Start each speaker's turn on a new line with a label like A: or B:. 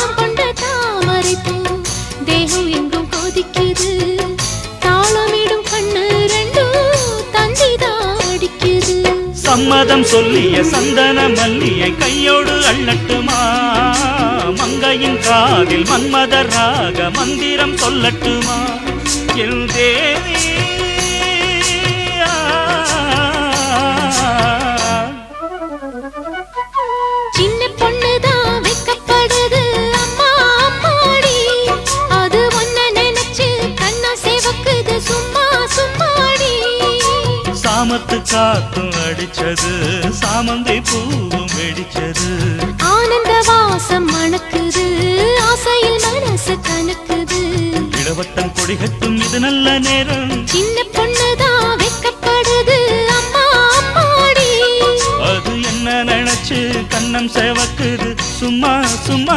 A: வாசம் கொண்ட தாமரை பூ தேகம் எங்கும் கொதிக்குது தாளமிடும் கண்ணு ரெண்டும் தந்திதான் அடிக்குது
B: சம்மதம் சொல்லிய சந்தன மல்லியை கையோடு அள்ளட்டுமா மங்கையின் காதில் மன்மதராக மந்திரம் சொல்லட்டுமா என் தேவி
A: சின்ன பொண்ணுதான் வெக்கப்படுது அம்மா அம்மாடி அது ஒன்ன நினைச்சு கண்ணா சேவக்குது சும்மா சும்மாடி
B: சாமத்து காத்தும் அடிச்சது சாமந்தை பூவும் வெடிச்சது
A: ஆனந்த வாசம் மணக்குது ஆசையில் மனசு கணக்குது
B: இளவட்டம் கொடிகட்டும் இது நல்ல நேரம்
A: சின்ன பொண்ணுதான் வெக்கப்படுது அம்மா அம்மாடி
B: அது என்ன நினைச்சு கண்ணம் சேவக்குது சும்மா சும்மா